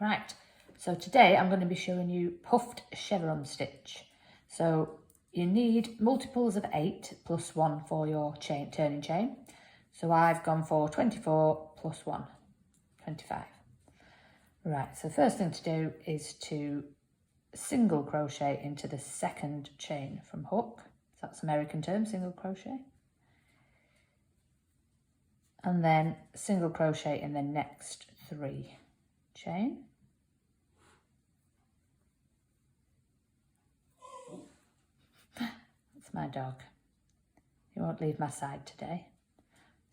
Right, so today I'm going to be showing you puffed chevron stitch. So you need multiples of 8 plus 1 for your turning chain. So I've gone for 24 plus 1, 25. Right, so the first thing to do is to single crochet into the second chain from hook. So that's American term, single crochet. And then single crochet in the next 3 chain. That's my dog. He won't leave my side today.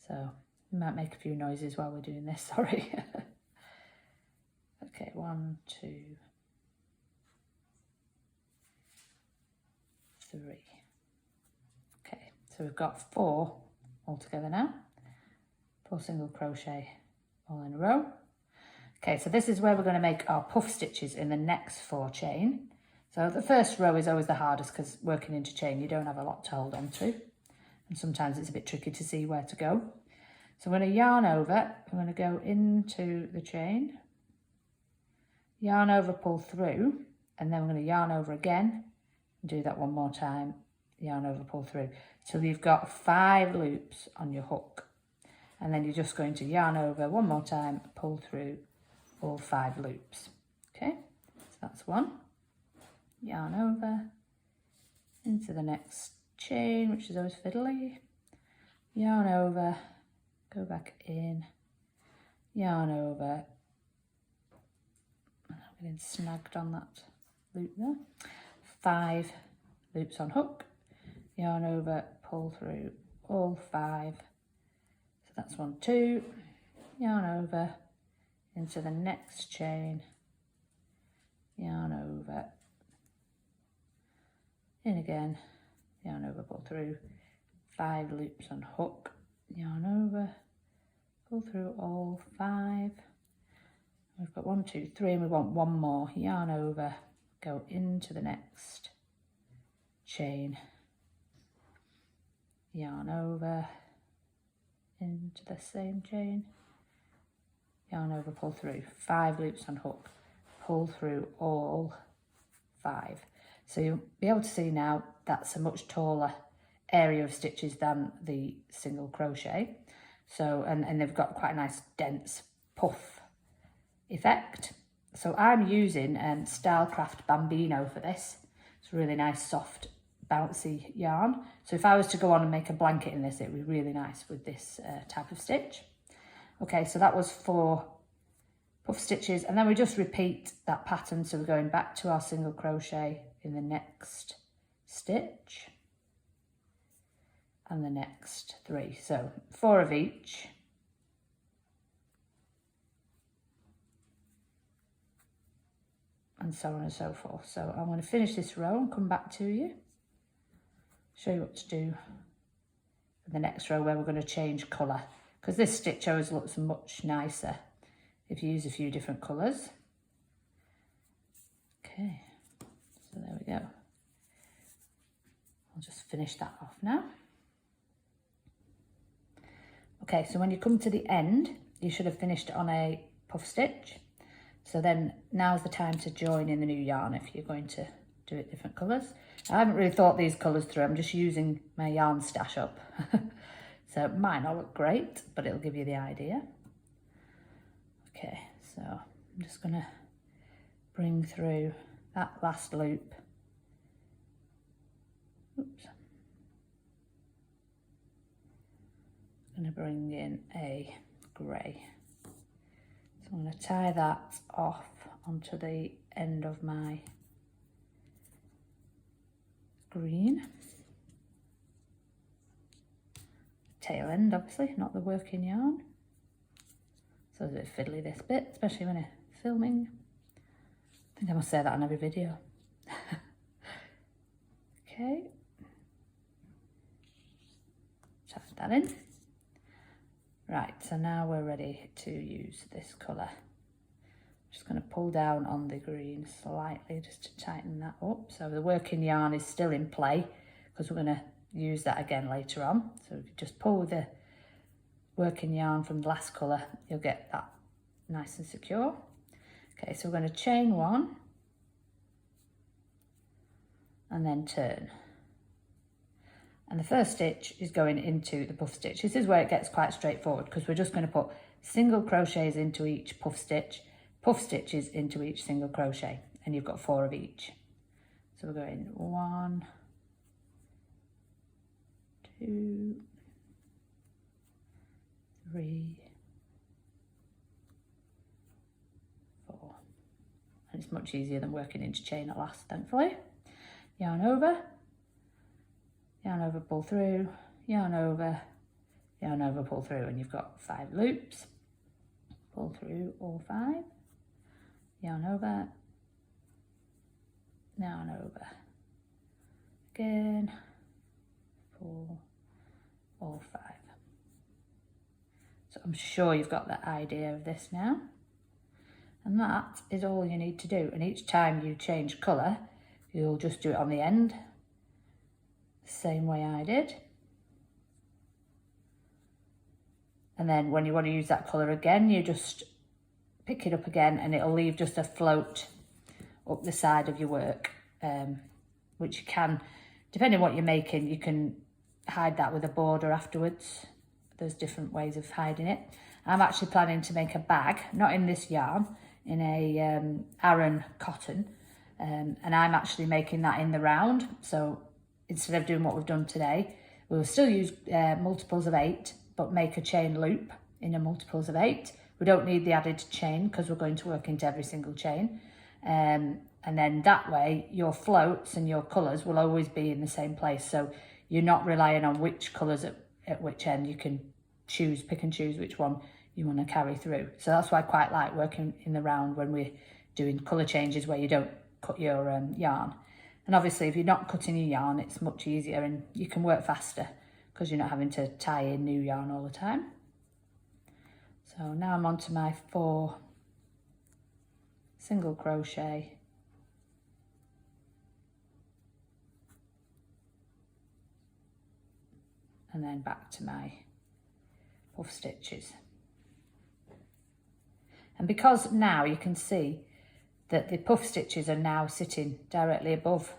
So you might make a few noises while we're doing this, sorry. Okay, 1, 2, 3. Okay, so we've got 4 all together now. 4 single crochet all in a row. Okay, so this is where we're going to make our puff stitches in the next 4 chain. So the first row is always the hardest because working into chain, you don't have a lot to hold on to. And sometimes it's a bit tricky to see where to go. So I'm going to yarn over, I'm going to go into the chain, yarn over, pull through, and then we're going to yarn over again, and do that one more time, yarn over, pull through, till you've got 5 loops on your hook. And then you're just going to yarn over one more time, pull through all 5 loops. Okay, so that's 1. Yarn over into the next chain, which is always fiddly. Yarn over, go back in, yarn over. I'm getting snagged on that loop there. 5 loops on hook, yarn over, pull through all 5. So that's 1, 2, yarn over into the next chain, yarn over, in again, yarn over, pull through, 5 loops on hook, yarn over, pull through all 5. We've got 1, 2, 3, and we want 1 more. Yarn over, go into the next chain, yarn over, into the same chain, yarn over, pull through, 5 loops on hook, pull through all 5. So you'll be able to see now that's a much taller area of stitches than the single crochet. So, and they've got quite a nice dense puff effect. So I'm using Stylecraft Bambino for this. It's a really nice, soft, bouncy yarn. So if I was to go on and make a blanket in this, it would be really nice with this type of stitch. Okay, so that was 4 puff stitches, and then we just repeat that pattern. So we're going back to our single crochet in the next stitch and the next 3. So 4 of each. And so on and so forth. So I'm going to finish this row and come back to you, show you what to do for the next row where we're going to change colour, because this stitch always looks much nicer if you use a few different colours. Okay, so there we go. I'll just finish that off now. Okay, so when you come to the end, you should have finished on a puff stitch. So then now's the time to join in the new yarn if you're going to do it different colours. I haven't really thought these colours through, I'm just using my yarn stash up. So it might not look great, but it'll give you the idea. Okay, so I'm just going to bring through that last loop. Oops. I'm going to bring in a grey. So I'm going to tie that off onto the end of my green. Tail end, obviously, not the working yarn. So it's a bit fiddly, this bit, especially when I'm filming. I think I must say that on every video. Okay. Tie that in. Right, so now we're ready to use this colour. Just going to pull down on the green slightly just to tighten that up. So the working yarn is still in play because we're going to use that again later on. So if you just pull the working yarn from the last colour, you'll get that nice and secure. Okay, so we're going to chain 1 and then turn. And the first stitch is going into the puff stitch. This is where it gets quite straightforward because we're just going to put single crochets into each puff stitches into each single crochet, and you've got 4 of each. So we're going 1, 2, 3, 4. And it's much easier than working into chain at last, thankfully. Yarn over, pull through, yarn over, pull through, and you've got 5 loops. Pull through all 5, yarn over, again, pull all 5. So I'm sure you've got the idea of this now. And that is all you need to do. And each time you change colour, you'll just do it on the end, the same way I did. And then when you want to use that colour again, you just pick it up again and it'll leave just a float up the side of your work, which you can, depending on what you're making, you can hide that with a border afterwards. There's different ways of hiding it. I'm actually planning to make a bag, not in this yarn, in a Aran cotton, and I'm actually making that in the round. So instead of doing what we've done today, we'll still use multiples of 8, but make a chain loop in a multiples of 8. We don't need the added chain because we're going to work into every single chain. And then that way your floats and your colours will always be in the same place. So you're not relying on which colours at which end. You can pick and choose which one you want to carry through. So that's why I quite like working in the round when we're doing colour changes where you don't cut your yarn. And obviously if you're not cutting your yarn, it's much easier and you can work faster because you're not having to tie in new yarn all the time. So now I'm on to my 4 single crochet, and then back to my puff stitches. And because now you can see that the puff stitches are now sitting directly above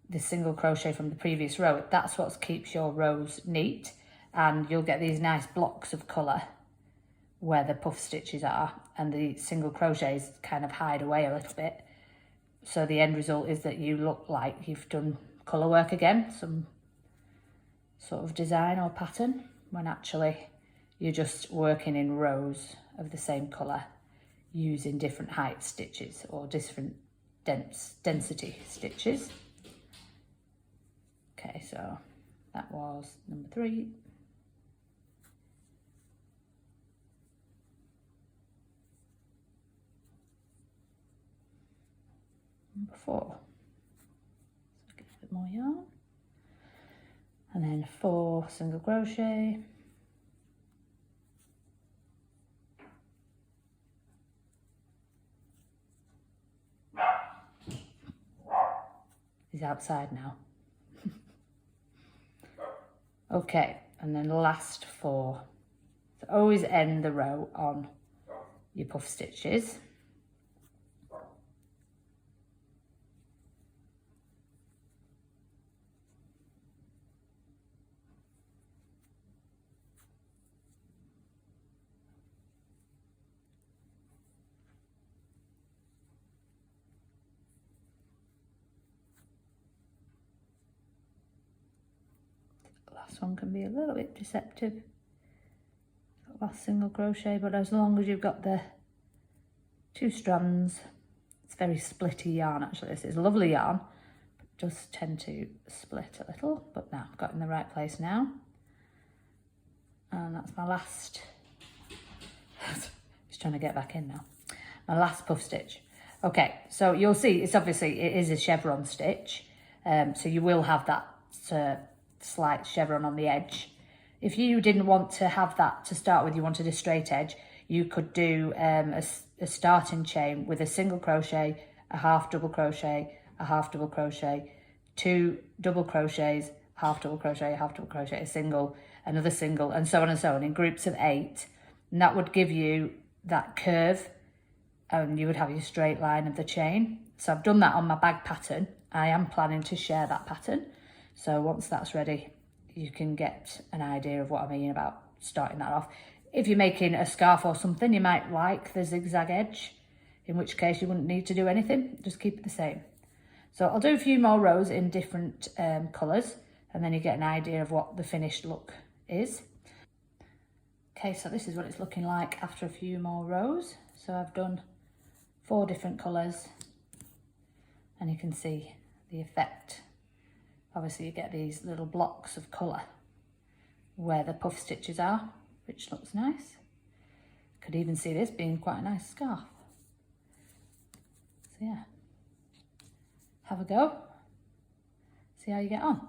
the single crochet from the previous row, that's what keeps your rows neat, and you'll get these nice blocks of colour where the puff stitches are, and the single crochets kind of hide away a little bit. So the end result is that you look like you've done colour work again, some sort of design or pattern, when actually you're just working in rows of the same colour using different height stitches or different density stitches. Okay, so that was number 3. Number 4. So get a bit more yarn. And then 4 single crochet. He's outside now. Okay, and then last 4. So always end the row on your puff stitches. Last one can be a little bit deceptive, last single crochet, but as long as you've got the 2 strands, it's very splitty yarn actually. This is lovely yarn, but does tend to split a little, but now I've got in the right place now. And that's my last, just trying to get back in now, my last puff stitch. Okay, so you'll see it's obviously, it is a chevron stitch, so you will have that slight chevron on the edge. If you didn't want to have that to start with, you wanted a straight edge, you could do a starting chain with a single crochet, a half double crochet, a half double crochet, 2 double crochets, half double crochet, half double crochet, a single, another single, and so on in groups of 8. And that would give you that curve and you would have your straight line of the chain. So I've done that on my bag pattern. I am planning to share that pattern. So once that's ready, you can get an idea of what I mean about starting that off. If you're making a scarf or something, you might like the zigzag edge, in which case you wouldn't need to do anything, just keep it the same. So I'll do a few more rows in different colours, and then you get an idea of what the finished look is. Okay, so this is what it's looking like after a few more rows. So I've done 4 different colours, and you can see the effect. Obviously you get these little blocks of colour where the puff stitches are, which looks nice. Could even see this being quite a nice scarf. So yeah, have a go, see how you get on.